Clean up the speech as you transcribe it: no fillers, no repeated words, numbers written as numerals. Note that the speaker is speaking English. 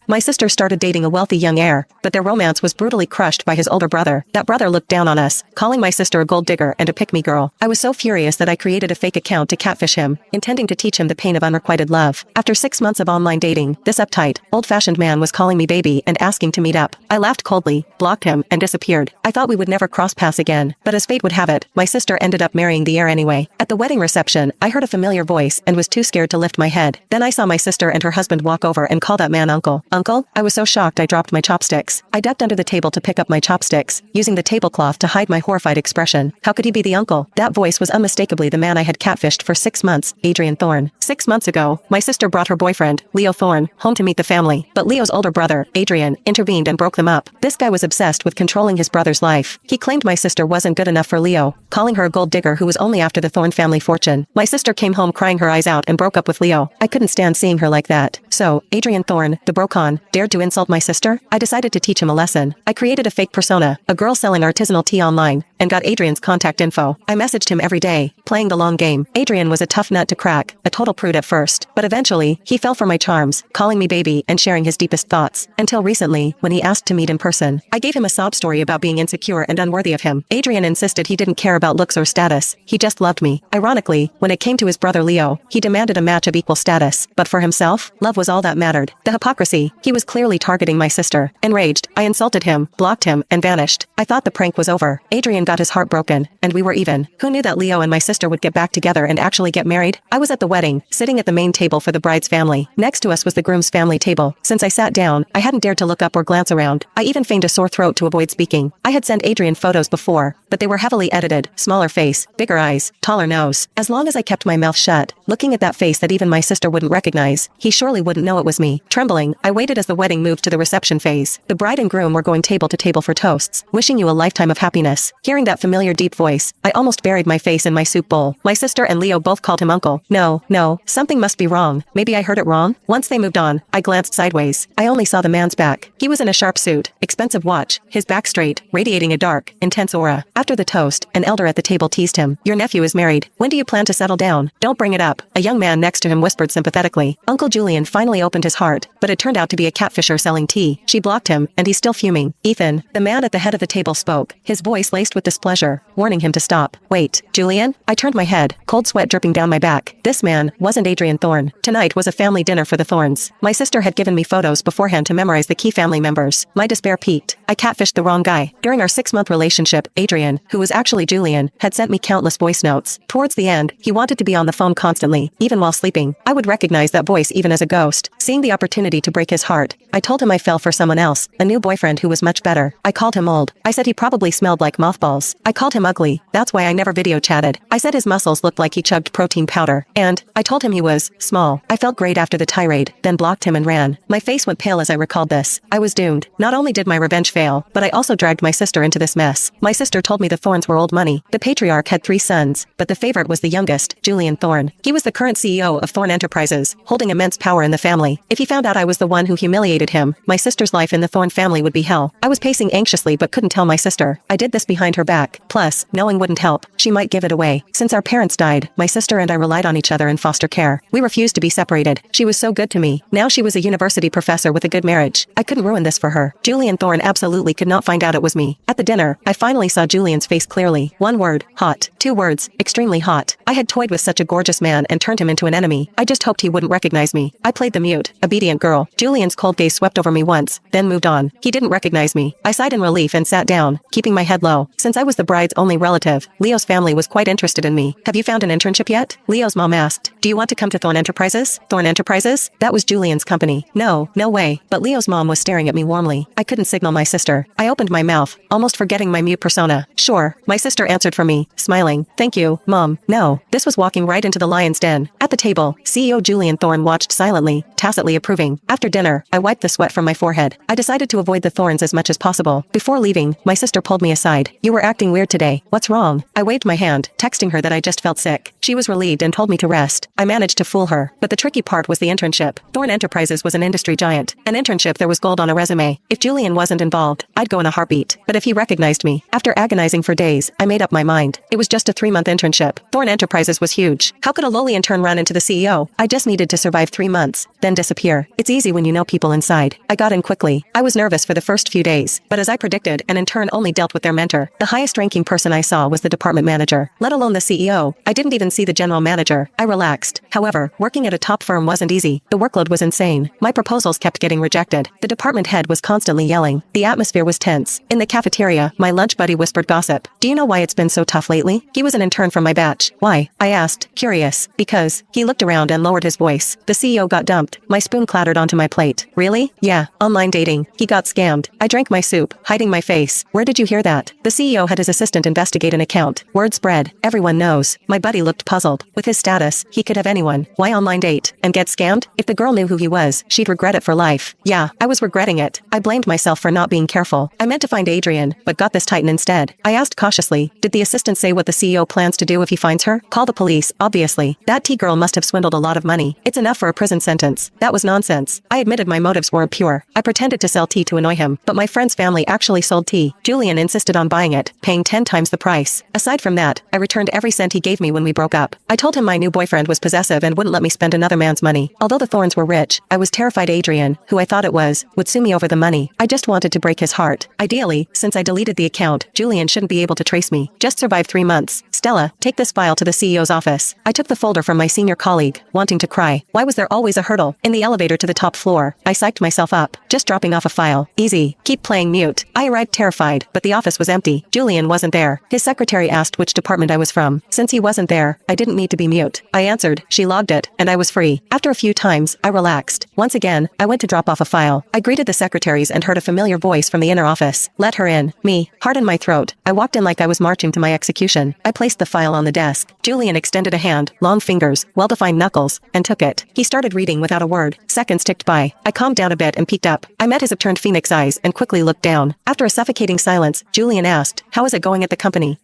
My sister started dating a wealthy young heir, but their romance was brutally crushed by his older brother. That brother looked down on us, calling my sister a gold digger and a pick-me girl. I was so furious that I created a fake account to catfish him, intending to teach him the pain of unrequited love. After 6 months of online dating, this uptight, old-fashioned man was calling me baby and asking to meet up. I laughed coldly, blocked him, and disappeared. I thought we would never cross paths again, but as fate would have it, my sister ended up marrying the heir anyway. At the wedding reception, I heard a familiar voice and was too scared to lift my head. Then I saw my sister and her husband walk over and call that man uncle. Uncle? I was so shocked I dropped my chopsticks. I ducked under the table to pick up my chopsticks, using the tablecloth to hide my horrified expression. How could he be the uncle? That voice was unmistakably the man I had catfished for 6 months, Adrian Thorne. 6 months ago, my sister brought her boyfriend, Leo Thorne, home to meet the family, but Leo's older brother, Adrian, intervened and broke them up. This guy was obsessed with controlling his brother's life. He claimed my sister wasn't good enough for Leo, calling her a gold digger who was only after the Thorne family fortune. My sister came home crying her eyes out and broke up with Leo. I couldn't stand seeing her like that. So, Adrian Thorne, the brocon, dared to insult my sister? I decided to teach him a lesson. I created a fake persona, a girl selling artisanal tea online, and got Adrian's contact info. I messaged him every day, playing the long game. Adrian was a tough nut to crack, a total prude at first, but eventually, he fell for my charms, calling me baby and sharing his deepest thoughts. Until recently, when he asked to meet in person, I gave him a sob story about being insecure and unworthy of him. Adrian insisted he didn't care about looks or status, he just loved me. Ironically, when it came to his brother Leo, he demanded a match of equal status, but for himself, love was all that mattered. The hypocrisy, he was clearly targeting my sister. Enraged, I insulted him, blocked him, and vanished. I thought the prank was over. Adrian got his heart broken, and we were even. Who knew that Leo and my sister would get back together and actually get married? I was at the wedding, sitting at the main table for the bride's family. Next to us was the groom's family table. Since I sat down, I hadn't dared to look up or glance around. I even feigned a sore throat to avoid speaking. I had sent Adrian photos before, but they were heavily edited, smaller face, bigger eyes, taller nose. As long as I kept my mouth shut, looking at that face that even my sister wouldn't recognize, he surely wouldn't know it was me. Trembling, I waited as the wedding moved to the reception phase. The bride and groom were going table to table for toasts, wishing you a lifetime of happiness. Hearing that familiar deep voice, I almost buried my face in my soup bowl. My sister and Leo both called him uncle. No, something must be wrong. Maybe I heard it wrong? Once they moved on, I glanced sideways. I only saw the man's back. He was in a sharp suit, expensive watch, his back straight, radiating a dark, intense aura. After the toast, an elder at the table teased him. Your nephew is married. When do you plan to settle down? Don't bring it up. A young man next to him whispered sympathetically. Uncle Julian finally opened his heart, but it turned out to be a catfisher selling tea. She blocked him, and he's still fuming. Ethan, the man at the head of the table spoke, his voice laced with displeasure, warning him to stop. Wait, Julian? I turned my head, cold sweat dripping down my back. This man wasn't Adrian Thorne. Tonight was a family dinner for the Thornes. My sister had given me photos beforehand to memorize the key family members. My despair peaked. I catfished the wrong guy. During our 6-month relationship, Adrian, who was actually Julian, had sent me countless voice notes. Towards the end, he wanted to be on the phone constantly, even while sleeping. I would recognize that voice even as a ghost. Seeing the opportunity to break his heart, I told him I fell for someone else, a new boyfriend who was much better. I called him old. I said he probably smelled like mothballs. I called him ugly. That's why I never video chatted. I said his muscles looked like he chugged protein powder. And I told him he was small. I felt great after the tirade, then blocked him and ran. My face went pale as I recalled this. I was doomed. Not only did my revenge fail, but I also dragged my sister into this mess. My sister told me the Thornes were old money. The patriarch had 3 sons, but the favorite was the youngest, Julian Thorne. He was the current CEO of Thorne Enterprises, holding immense power in the family. If he found out I was the one who humiliated him, my sister's life in the Thorne family would be hell. I was pacing anxiously but couldn't tell my sister. I did this behind her back. Plus, knowing wouldn't help. She might give it away. Since our parents died, my sister and I relied on each other in foster care. We refused to be separated. She was so good to me. Now she was a university professor with a good marriage. I couldn't ruin this for her. Julian Thorne absolutely could not find out it was me. At the dinner, I finally saw Julian's face clearly. 1 word, hot. 2 words, extremely hot. I had toyed with such a gorgeous man and turned him into an enemy. I just hoped he wouldn't recognize me. I played the mute, obedient girl. Julian's cold gaze swept over me once, then moved on. He didn't recognize me. I sighed in relief and sat down, keeping my head low. Since I was the bride's only relative, Leo's family was quite interested in me. Have you found an internship yet? Leo's mom asked. Do you want to come to Thorne Enterprises? Thorne Enterprises? That was Julian's company. No way. But Leo's mom was staring at me warmly. I couldn't signal my sister. I opened my mouth, almost forgetting my mute persona. Sure. My sister answered for me, smiling. Thank you, Mom. No. This was walking right into the lion's den. At the table, CEO Julian Thorne watched silently, tacitly approving. After dinner, I wiped the sweat from my forehead. I decided to avoid the Thornes as much as possible. Before leaving, my sister pulled me aside. You were acting weird today. What's wrong? I waved my hand, texting her that I just felt sick. She was relieved and told me to rest. I managed to fool her. But the tricky part was the internship. Thorne Enterprises was an industry giant. An internship there was gold on a resume. If Julian wasn't involved, involved, I'd go in a heartbeat. But if he recognized me, after agonizing for days, I made up my mind. It was just a 3-month internship. Thorn Enterprises was huge. How could a lowly intern run into the CEO? I just needed to survive 3 months, then disappear. It's easy when you know people inside. I got in quickly. I was nervous for the first few days, but as I predicted, an intern only dealt with their mentor. The highest ranking person I saw was the department manager, let alone the CEO. I didn't even see the general manager. I relaxed. However, working at a top firm wasn't easy. The workload was insane. My proposals kept getting rejected. The department head was constantly yelling. The atmosphere was tense. In the cafeteria, my lunch buddy whispered gossip. Do you know why it's been so tough lately? He was an intern from my batch. Why? I asked, curious. Because. He looked around and lowered his voice. The CEO got dumped. My spoon clattered onto my plate. Really? Yeah. Online dating. He got scammed. I drank my soup, hiding my face. Where did you hear that? The CEO had his assistant investigate an account. Word spread. Everyone knows. My buddy looked puzzled. With his status, he could have anyone. Why online date? And get scammed? If the girl knew who he was, she'd regret it for life. Yeah, I was regretting it. I blamed myself for not being careful. I meant to find Adrian, but got this Titan instead. I asked cautiously, did the assistant say what the CEO plans to do if he finds her? Call the police, obviously. That T-girl must have swindled a lot of money. It's enough for a prison sentence. That was nonsense. I admitted my motives were pure. I pretended to sell tea to annoy him, but my friend's family actually sold tea. Julian insisted on buying it, paying 10 times the price. Aside from that, I returned every cent he gave me when we broke up. I told him my new boyfriend was possessive and wouldn't let me spend another man's money. Although the Thorns were rich, I was terrified Adrian, who I thought it was, would sue me over the money. I just wanted to break his heart. Ideally, since I deleted the account, Julian shouldn't be able to trace me. Just survive 3 months. Stella, take this file to the CEO's office. I took the folder from my senior colleague, wanting to cry. Why was there always a hurdle? In the elevator to the top floor, I psyched myself up. Just dropping off a file. Easy. Keep playing mute. I arrived terrified, but the office was empty. Julian wasn't there. His secretary asked which department I was from. Since he wasn't there, I didn't need to be mute. I answered, she logged it, and I was free. After a few times, I relaxed. Once again, I went to drop off a file. I greeted the secretaries and heard a familiar voice from the inner office. Let her in. Me. Heart in my throat. I walked in like I was marching to my execution. I placed the file on the desk. Julian extended a hand, long fingers, well-defined knuckles, and took it. He started reading without a word. Seconds ticked by. I calmed down a bit and peeked up. I met his upturned phoenix eyes and quickly looked down. After a suffocating silence, Julian asked, how is it going at the company?